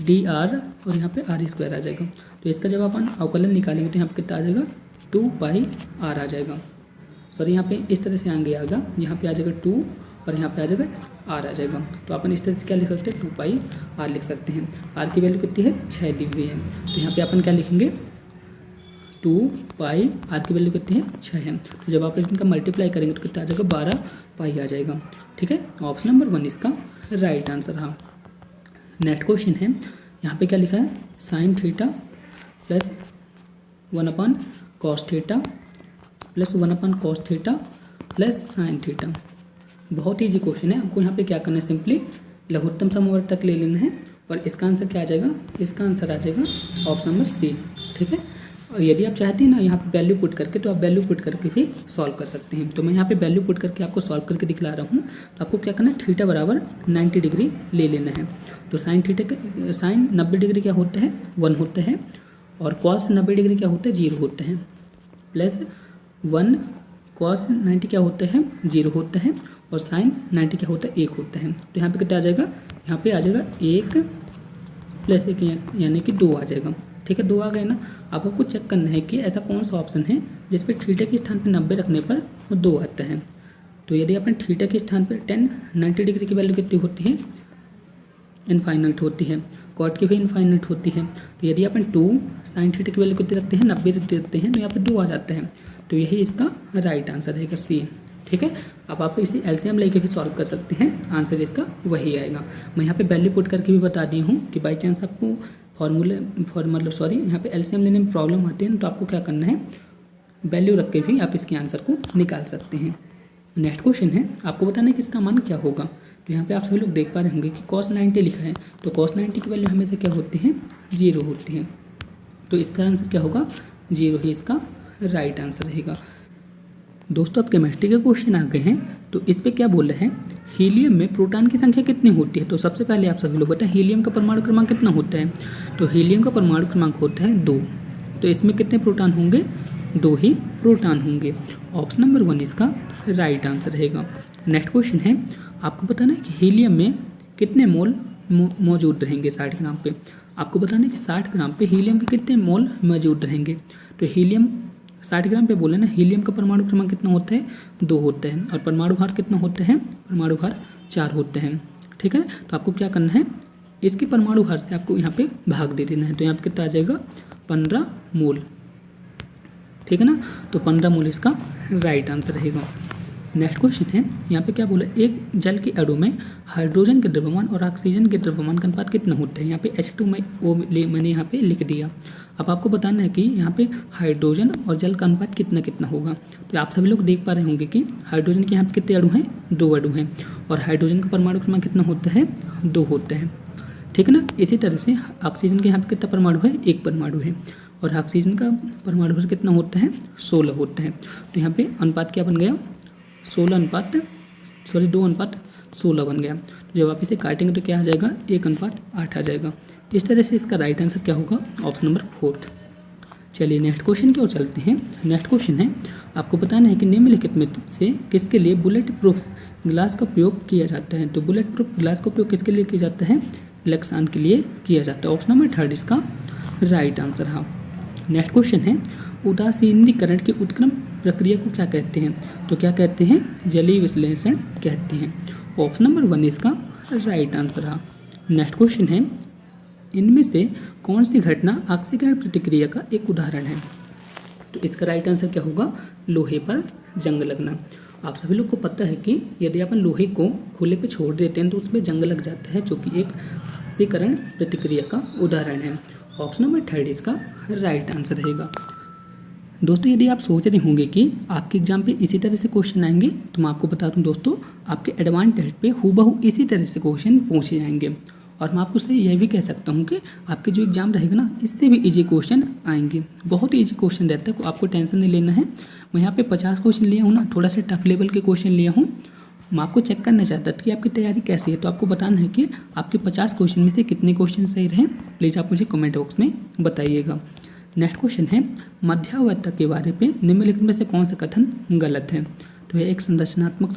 dr और यहाँ पे r² आ जाएगा। तो इसका जब अपन अवकलन निकालेंगे तो यहाँ पे कितना आ जाएगा? 2πr आ जाएगा। सॉरी, यहाँ पे इस तरह से आगे आएगा, यहाँ पे आ जाएगा 2 और यहाँ पे आ जाएगा r आ जाएगा। तो अपन इस तरह से क्या लिख सकते हैं? 2πr लिख सकते हैं। r की वैल्यू कितनी है? 6 दी हुई है, तो यहाँ पे अपन क्या लिखेंगे? 2πr की वैल्यू कितनी है? 6 है। तो जब आप इनका मल्टीप्लाई करेंगे तो कितना आ जाएगा? 12π आ जाएगा, ठीक है। ऑप्शन नंबर 1 इसका राइट आंसर रहा। नेक्स्ट क्वेश्चन है, यहाँ पे क्या लिखा है? sin theta plus 1/cos theta plus 1/cos theta plus sin theta. बहुत ईजी क्वेश्चन है। आपको यहाँ पे क्या करना है? सिंपली लघुत्तम समवर्तक ले लेना है और इसका आंसर क्या आ जाएगा? इसका आंसर आ जाएगा ऑप्शन नंबर C, ठीक है। और यदि आप चाहते हैं ना यहाँ पे वैल्यू पुट करके, तो आप वैल्यू पुट करके भी सॉल्व कर सकते हैं। तो मैं यहाँ पे वैल्यू पुट करके आपको सॉल्व करके दिखला रहा हूँ। तो आपको क्या करना है? थीटा बराबर 90 डिग्री ले लेना है। तो साइन 90 डिग्री क्या होता है? 1 होता है और कॉस 90 डिग्री क्या होता है? 0 होता है, प्लस 1 कॉस 90 क्या होता है? 0 होता है और साइन 90 क्या होता है? 1 होता है। तो यहाँ पे कितना आ जाएगा? यहाँ पे आ जाएगा 1 + 1 यानी कि 2 आ जाएगा, ठीक है। 2 आ गए ना। अब आपको चेक करना है कि ऐसा कौन सा ऑप्शन है जिस पे थीटा के स्थान पे 90 रखने पर वो 2 आता है। तो यदि अपन थीटा के स्थान पे 90 डिग्री की वैल्यू कितनी होती है? इनफाइनाइट होती है। कॉट की भी इनफाइनाइट होती है। तो यदि अपन 2 साइन थीटा की वैल्यू कितनी रखते हैं? 90 रखते हैं, तो यहाँ पर 2 आ जाता है। तो यही इसका राइट आंसर रहेगा C, ठीक है। अब आप इसे एलसीएम लेके भी सॉल्व कर सकते हैं, आंसर इसका वही आएगा। मैं यहाँ पे वैल्यू पुट करके भी बता दी हूँ कि बाई चांस आपको यहाँ पे एलसीएम लेने में प्रॉब्लम आती है तो आपको क्या करना है? वैल्यू रख के भी आप इसके आंसर को निकाल सकते हैं। नेक्स्ट क्वेश्चन है, आपको बताना है कि इसका मान क्या होगा। तो यहाँ पे आप सभी लोग देख पा रहे होंगे कि cos 90 लिखा है, तो cos 90 की वैल्यू हमेशा क्या होती है, 0 होती है। तो इसका आंसर क्या होगा, 0 ही इसका राइट आंसर रहेगा। दोस्तों अब केमिस्ट्री के क्वेश्चन आ गए हैं, तो इस पे क्या बोल रहे हैं, हीलियम में प्रोटॉन की संख्या कितनी होती है। तो सबसे पहले आप सभी लोग बताएं हीलियम का परमाणु क्रमांक कितना होता है। तो हीलियम का परमाणु क्रमांक होता है 2। तो इसमें कितने प्रोटॉन होंगे, 2 ही प्रोटॉन होंगे। ऑप्शन नंबर 1 इसका राइट आंसर रहेगा। नेक्स्ट क्वेश्चन है, आपको बताना है कि हीलियम में कितने मोल मौजूद रहेंगे 60 ग्राम पे। आपको बताना है कि 60 ग्राम पे हीलियम के कितने मोल मौजूद रहेंगे। तो हीलियम 60 ग्राम पे बोले ना, हीलियम का परमाणु क्रमांक कितना होता है, 2 होता है। और परमाणु भार कितना होता है, परमाणु भार 4 होते हैं। ठीक है, तो आपको क्या करना है, इसके परमाणु भार से आपको यहाँ पे भाग दे देना है। तो यहाँ पे कितना आ जाएगा, 15 मोल। ठीक है ना, तो 15 मोल इसका राइट आंसर रहेगा। नेक्स्ट क्वेश्चन है, यहाँ पे क्या बोला, एक जल के अणु में हाइड्रोजन के द्रव्यमान और ऑक्सीजन के द्रव्यमान का अनुपात कितना होता है। यहाँ पे H2 मैंने यहाँ पे लिख दिया। अब आपको बताना है कि यहाँ पे हाइड्रोजन और जल का अनुपात कितना कितना होगा। तो आप सभी लोग देख पा रहे होंगे कि हाइड्रोजन के यहाँ पे कितने अणु हैं, 2 अणु हैं। और हाइड्रोजन का परमाणु क्रमांक कितना होता है, 2 होता है। ठीक है ना, इसी तरह से ऑक्सीजन के यहाँ पे कितना परमाणु है, 1 परमाणु है। और ऑक्सीजन का परमाणु भार कितना होता है, 16 होता है। तो यहाँ पे अनुपात क्या बन गया, 2:16 बन गया। तो जब आप इसे काटेंगे तो क्या आ जाएगा, 1:8 आ जाएगा। इस तरह से इसका राइट आंसर क्या होगा, ऑप्शन नंबर 4। चलिए नेक्स्ट क्वेश्चन की ओर चलते हैं। नेक्स्ट क्वेश्चन है, आपको बताना है कि निम्नलिखित में से किसके लिए बुलेट प्रूफ ग्लास का उपयोग किया जाता है। तो बुलेट प्रूफ ग्लास का उपयोग किसके लिए किया जाता है, इलेक्ट्रॉन के लिए किया जाता है। ऑप्शन नंबर 3 इसका राइट आंसर है। नेक्स्ट क्वेश्चन है, उदासीनीकरण की उत्क्रम प्रक्रिया को क्या कहते हैं। तो क्या कहते हैं, जलीय विश्लेषण कहते हैं। ऑप्शन नंबर 1 इसका राइट आंसर है। नेक्स्ट क्वेश्चन है, इनमें से कौन सी घटना ऑक्सीकरण प्रतिक्रिया का एक उदाहरण है। तो इसका राइट आंसर क्या होगा, लोहे पर जंग लगना। आप सभी लोग को पता है कि यदि अपन लोहे को खुले पे छोड़ देते हैं तो उसमें जंग लग जाता है, जो कि एक ऑक्सीकरण प्रतिक्रिया का उदाहरण है। ऑप्शन नंबर 3 इसका राइट आंसर रहेगा। दोस्तों यदि आप सोच रहे होंगे कि आपके एग्जाम पे इसी तरह से क्वेश्चन आएंगे, तो मैं आपको बता दूं दोस्तों, आपके एडवांस टेस्ट पे हूबहू इसी तरह से क्वेश्चन पूछे जाएंगे। और मैं आपको से यह भी कह सकता हूं कि आपके जो एग्जाम रहेगा ना, इससे भी इजी क्वेश्चन आएंगे। बहुत ईजी क्वेश्चन रहता है, आपको टेंशन नहीं लेना है। मैं यहाँ पे 50 क्वेश्चन लिया हूँ ना, थोड़ा सा टफ लेवल के क्वेश्चन लिया हूँ। मैं आपको चेक करना चाहता था कि आपकी तैयारी कैसी है। तो आपको बताना है कि आपके 50 क्वेश्चन में से कितने क्वेश्चन सही रहे। प्लीज़ आप मुझे कमेंट बॉक्स में बताइएगा। नेक्स्ट क्वेश्चन है, मध्यावधता के बारे में निम्नलिखित में से कौन सा कथन गलत है। तो यह एक संरचनात्मक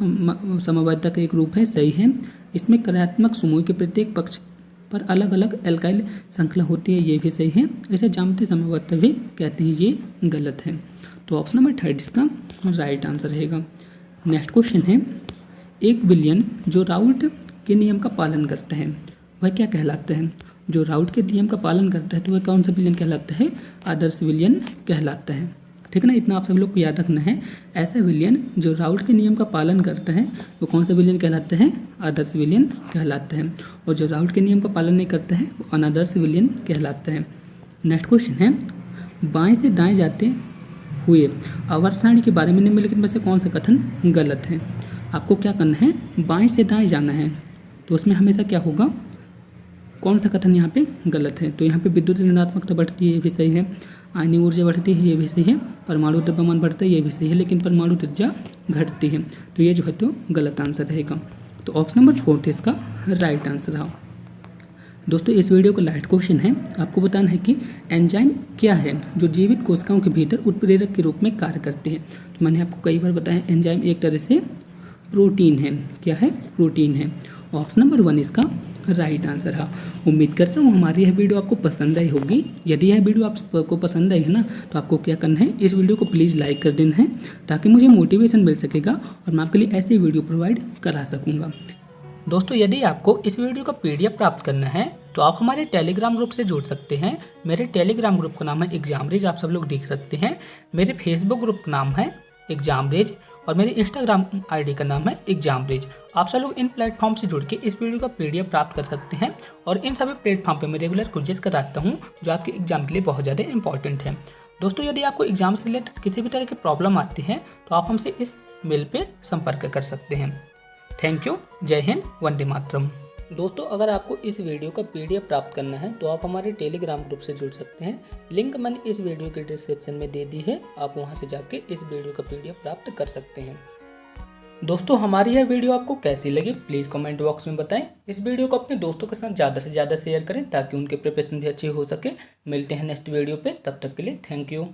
समवायता का एक रूप है, सही है। इसमें कार्यात्मक समूह के प्रत्येक पक्ष पर अलग अलग एल्काइल श्रृंखला होती है, ये भी सही है। इसे ज्यामितीय समवायता भी कहते हैं, ये गलत है। तो ऑप्शन नंबर 3 इसका राइट आंसर रहेगा। नेक्स्ट क्वेश्चन है, एक विलयन जो राउल्ट के नियम का पालन करता है वह क्या कहलाता है। जो राउल्ट के नियम का पालन करता है तो वह कौन सा विलयन कहलाता है, आदर्श विलयन कहलाता है। ठीक है ना, इतना आप सब लोग को याद रखना है। ऐसा विलयन जो राउल्ट के नियम का पालन करता है वो कौन सा विलयन कहलाता है, आदर्श विलयन कहलाता है। और जो राउल्ट के नियम का पालन नहीं करता है वो अनादर्श विलयन कहलाता है। नेक्स्ट क्वेश्चन है, बाएं से दाएं जाते हुए आवर्त सारणी के बारे में निम्नलिखित में से कौन सा कथन गलत है। आपको क्या करना है, बाएं से दाएं जाना है, तो उसमें हमेशा क्या होगा, कौन सा कथन यहाँ पे गलत है। तो यहाँ पे विद्युत ऋणात्मकता बढ़ती है, ये भी सही है। आयनिक ऊर्जा बढ़ती है, ये भी सही है। परमाणु द्रव्यमान बढ़ता है, ये भी सही है। लेकिन परमाणु त्रिज्या घटती है, तो ये जो है तो गलत आंसर रहेगा। तो ऑप्शन नंबर 4 इसका राइट आंसर रहा। दोस्तों इस वीडियो का लास्ट क्वेश्चन है, आपको बताना है कि एंजाइम क्या है जो जीवित कोशिकाओं के भीतर उत्प्रेरक के रूप में कार्य करते हैं। तो मैंने आपको कई बार बताया, एंजाइम एक तरह से प्रोटीन है। क्या है, प्रोटीन है। ऑप्शन नंबर 1 इसका राइट आंसर है। उम्मीद करता हूँ हमारी यह वीडियो आपको पसंद आई होगी। यदि यह वीडियो आपको पसंद आई है ना, तो आपको क्या करना है, इस वीडियो को प्लीज़ लाइक कर देना है, ताकि मुझे मोटिवेशन मिल सकेगा और मैं आपके लिए ऐसे वीडियो प्रोवाइड करा सकूँगा। दोस्तों यदि आपको इस वीडियो का PDF प्राप्त करना है तो आप हमारे टेलीग्राम ग्रुप से जुड़ सकते हैं। मेरे टेलीग्राम ग्रुप का नाम है एग्जामरेज, आप सब लोग देख सकते हैं। मेरे फेसबुक ग्रुप का नाम है एग्जामरेज और मेरे इंस्टाग्राम ID का नाम है एग्जामरेज। आप सब लोग इन प्लेटफॉर्म से जुड़ के इस वीडियो का PDF प्राप्त कर सकते हैं। और इन सभी प्लेटफॉर्म पे मैं रेगुलर क्विज़ कराता हूँ, जो आपके एग्जाम के लिए बहुत ज़्यादा इंपॉर्टेंट है। दोस्तों यदि आपको एग्जाम से रिलेटेड किसी भी तरह की प्रॉब्लम आती है तो आप हमसे इस मेल पे संपर्क कर सकते हैं। Thank you. जय हिंद, वंदे मातरम। दोस्तों, अगर आपको इस वीडियो का PDF प्राप्त करना है तो आप हमारे टेलीग्राम ग्रुप से जुड़ सकते हैं। लिंक मैंने इस वीडियो के डिस्क्रिप्शन में दे दी है, आप वहां से जाके इस वीडियो का PDF प्राप्त कर सकते हैं। दोस्तों, हमारी यह वीडियो आपको कैसी लगी प्लीज़ कमेंट बॉक्स में बताएं। इस वीडियो को अपने दोस्तों के साथ ज़्यादा से ज़्यादा शेयर करें ताकि उनके प्रिपरेशन भी अच्छी हो सके। मिलते हैं नेक्स्ट वीडियो पे, तब तक के लिए थैंक यू।